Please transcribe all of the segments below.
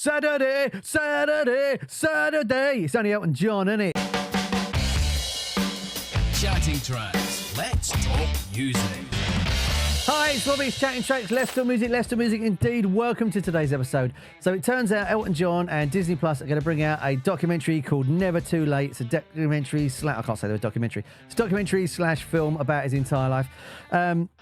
Saturday, Saturday, Saturday. It's only Elton John, isn't it? Chatting Tracks. Let's talk music. Hi, it's Robbie. It's Chatting Tracks. Let's talk music indeed. Welcome to today's episode. So it turns out Elton John and Disney Plus are going to bring out a documentary called Never Too Late. It's a documentary I can't say the word documentary. It's a documentary / film about his entire life.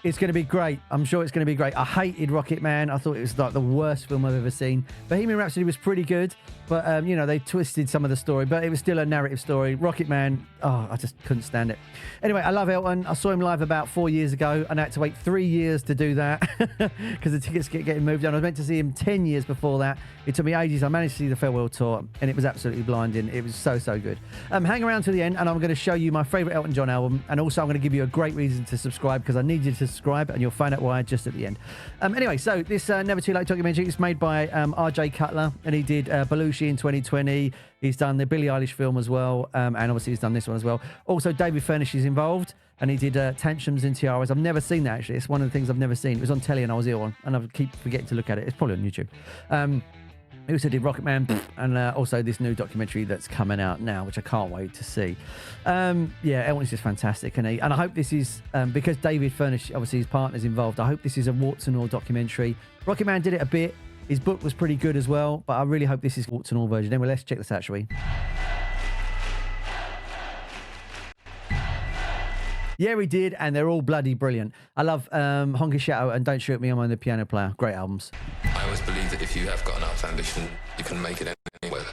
It's going to be great. I'm sure it's going to be great. I hated Rocketman. I thought it was like the worst film I've ever seen. Bohemian Rhapsody was pretty good, but they twisted some of the story, but it was still a narrative story. Rocketman, I just couldn't stand it. Anyway, I love Elton. I saw him live about 4 years ago, and I had to wait 3 years to do that because the tickets kept getting moved on. I was meant to see him 10 years before that. It took me ages. I managed to see the farewell tour, and it was absolutely blinding. It was so good. Hang around to the end, and I'm going to show you my favourite Elton John album, and also I'm going to give you a great reason to subscribe because I need you to subscribe, and you'll find out why just at the end. Anyway, so this Never Too Late documentary is made by RJ Cutler, and he did Belushi in 2020. He's done the Billie Eilish film as well, and obviously he's done this one as well. Also, David Furnish is involved, and he did Tantrums and Tiaras. I've never seen that, actually. It's one of the things I've never seen. It was on telly and I was ill, and I keep forgetting to look at it. It's probably on YouTube. He also did Rocketman, and also this new documentary that's coming out now, which I can't wait to see. Elton's just fantastic, and I hope this is, because David Furnish, obviously his partner's involved, I hope this is a warts-and-all documentary. Rocketman did it a bit. His book was pretty good as well, but I really hope this is warts-and-all version. Anyway, let's check this out, shall we? Yeah, he did, and they're all bloody brilliant. I love Honky Chateau and Don't Shoot Me, I'm on the Piano Player. Great albums. I always believe that if you have got enough ambition, you can make it anywhere.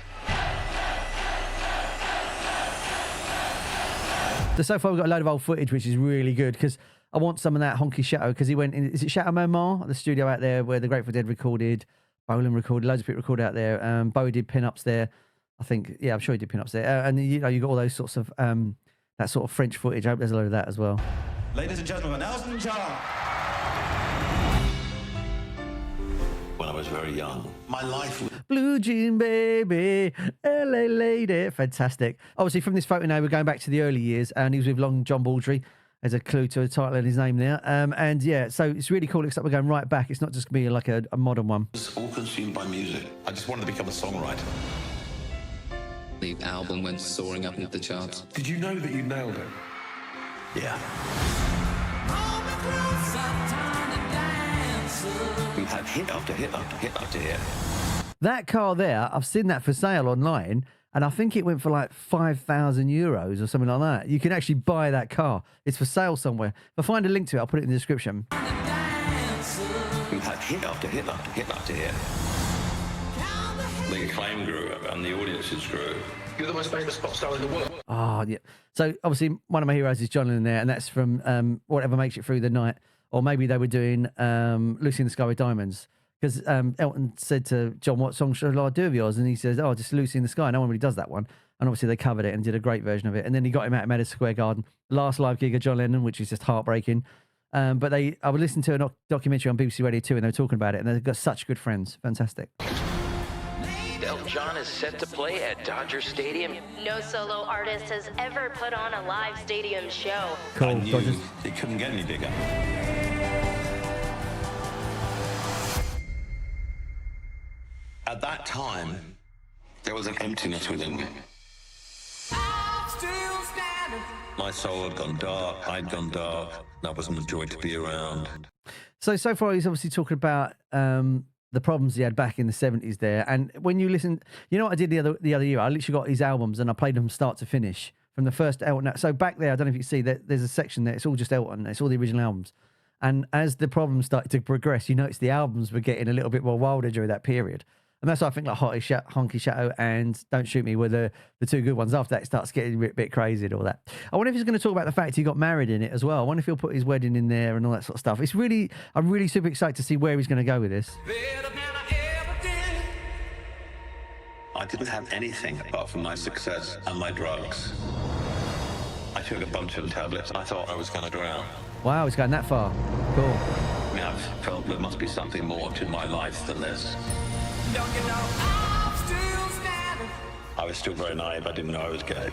So far, we've got a load of old footage, which is really good, because I want some of that Honky Chateau, because he went in, is it Chateau Montmartre, the studio out there where the Grateful Dead recorded, Bolan recorded, loads of people recorded out there. Bowie did pin-ups there. I think, yeah, I'm sure he did pin-ups there. And you got all those sorts of, that sort of French footage. I hope there's a load of that as well. Ladies and gentlemen, Elton John. When I was very young, my life was... Blue Jean Baby, LA Lady. Fantastic. Obviously, from this photo now, we're going back to the early years, and he was with Long John Baldry. There's a clue to a title and his name there. So it's really cool. Except we're going right back. It's not just going to be like a modern one. It's all consumed by music. I just wanted to become a songwriter. The album went soaring up into the charts. Did you know that you nailed it? Yeah. We had hit after hit after hit after hit. That car there, I've seen that for sale online, and I think it went for like 5,000 euros or something like that. You can actually buy that car. It's for sale somewhere. If I find a link to it, I'll put it in the description. We had hit after hit after hit after hit. The acclaim grew and the audiences grew. You're the most famous pop star in the world. Oh, yeah. So obviously one of my heroes is John Lennon there, and that's from Whatever Makes It Through the Night. Or maybe they were doing Lucy in the Sky with Diamonds. Because Elton said to John, what song should I do of yours? And he says, just Lucy in the Sky. No one really does that one. And obviously they covered it and did a great version of it. And then he got him out at Madison Square Garden. Last live gig of John Lennon, which is just heartbreaking. But I would listen to a documentary on BBC Radio 2 and they were talking about it. And they've got such good friends. Fantastic. Elton John is set to play at Dodger Stadium. No solo artist has ever put on a live stadium show. Cool. I knew Dodgers. it couldn't get any bigger. At that time, there was an emptiness within me. My soul had gone dark, I'd gone dark. That wasn't a joy to be around. So far he's obviously talking about the problems he had back in the 70s there. And when you listen, you know what I did the other year? I literally got his albums and I played them start to finish from the first Elton. So back there, I don't know if you can see, there's a section there. It's all just Elton. It's all the original albums. And as the problems started to progress, you notice the albums were getting a little bit more wilder during that period. And that's why I think like Honky Chateau and Don't Shoot Me were the two good ones. After that, it starts getting a bit crazy and all that. I wonder if he's going to talk about the fact he got married in it as well. I wonder if he'll put his wedding in there and all that sort of stuff. I'm really super excited to see where he's going to go with this. I didn't have anything apart from my success and my drugs. I took a bunch of tablets and I thought I was going to drown. Wow, he's going that far. Cool. I mean, I felt there must be something more to my life than this. I was still very naive. I didn't know I was gay.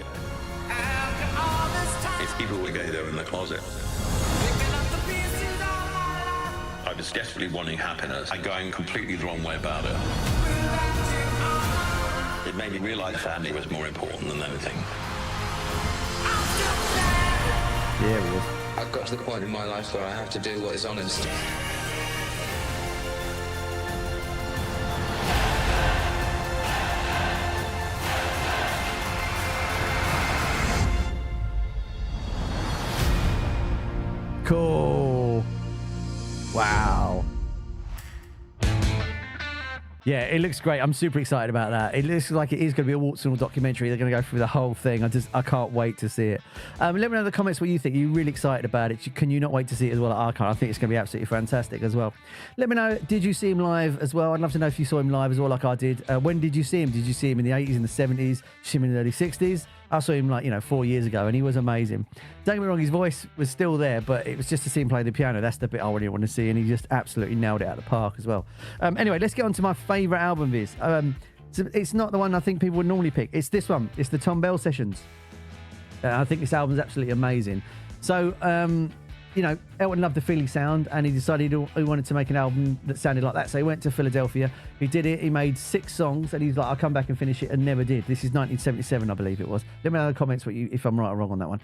If people were gay, they were in the closet. I was desperately wanting happiness. I'm going completely the wrong way about it. made me realise family was more important than anything. Yeah, he is. I've got to the point in my life where I have to do what is honest. Cool. Wow. Yeah, it looks great. I'm super excited about that. It looks like it is going to be a warts-and-all documentary. They're going to go through the whole thing. I can't wait to see it. Let me know in the comments what you think. Are you really excited about it? Can you not wait to see it as well at Archive? I think it's going to be absolutely fantastic as well. Let me know, did you see him live as well? I'd love to know if you saw him live as well like I did. When did you see him? Did you see him in the 80s, in the 70s? Did you see him in the early 60s? I saw him 4 years ago and he was amazing. Don't get me wrong, his voice was still there, but it was just to see him play the piano. That's the bit I really want to see, and he just absolutely nailed it out of the park as well. Anyway, let's get on to my favourite album, Viz. So it's not the one I think people would normally pick. It's this one. It's the Tom Bell Sessions. I think this album's absolutely amazing. So, Elton loved the Philly sound, and he decided he wanted to make an album that sounded like that. So he went to Philadelphia. He did it. He made 6 songs, and he's like, I'll come back and finish it, and never did. This is 1977, I believe it was. Let me know in the comments if I'm right or wrong on that one.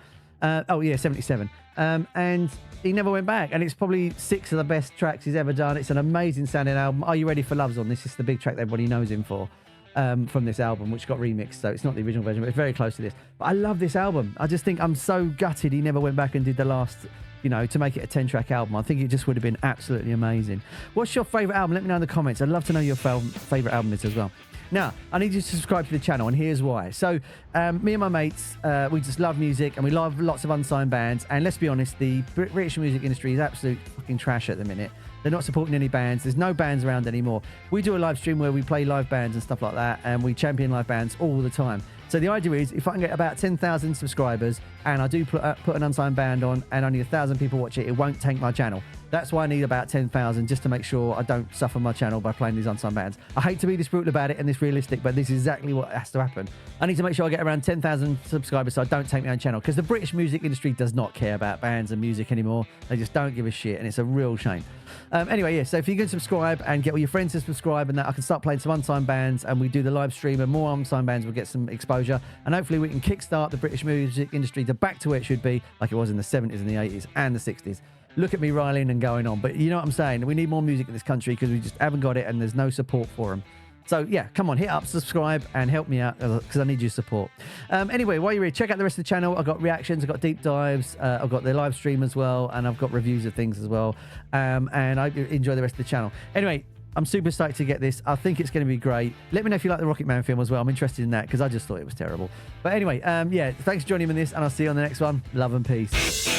77. And he never went back, and it's probably 6 of the best tracks he's ever done. It's an amazing sounding album. Are You Ready for Love's on this? Is the big track that everybody knows him for. From this album, which got remixed, so it's not the original version, but it's very close to this. But I love this album. I just think I'm so gutted he never went back and did the last, to make it a 10-track album. I think it just would have been absolutely amazing. What's your favourite album? Let me know in the comments. I'd love to know your favourite album is as well. Now, I need you to subscribe to the channel, and here's why. So, me and my mates, we just love music, and we love lots of unsigned bands, and let's be honest, the British music industry is absolute fucking trash at the minute. They're not supporting any bands. There's no bands around anymore. We do a live stream where we play live bands and stuff like that, and we champion live bands all the time. So the idea is, if I can get about 10,000 subscribers, and I do put an unsigned band on, and only 1,000 people watch it, it won't tank my channel. That's why I need about 10,000, just to make sure I don't suffer my channel by playing these unsigned bands. I hate to be this brutal about it and this realistic, but this is exactly what has to happen. I need to make sure I get around 10,000 subscribers so I don't take my own channel, because the British music industry does not care about bands and music anymore. They just don't give a shit, and it's a real shame. Anyway, so if you can subscribe and get all your friends to subscribe, and that I can start playing some unsigned bands, and we do the live stream, and more unsigned bands will get some exposure, and hopefully we can kickstart the British music industry to back to where it should be, like it was in the 70s and the 80s and the 60s. Look at me riling and going on, but you know what I'm saying? We need more music in this country because we just haven't got it, and there's no support for them. So yeah, come on, hit up, subscribe, and help me out, because I need your support. Anyway, while you're here, check out the rest of the channel. I've got reactions, I've got deep dives, I've got the live stream as well, and I've got reviews of things as well. And I enjoy the rest of the channel. Anyway, I'm super psyched to get this. I think it's going to be great. Let me know if you like the Rocketman film as well. I'm interested in that, because I just thought it was terrible. But anyway, thanks for joining me in this, and I'll see you on the next one. Love and peace.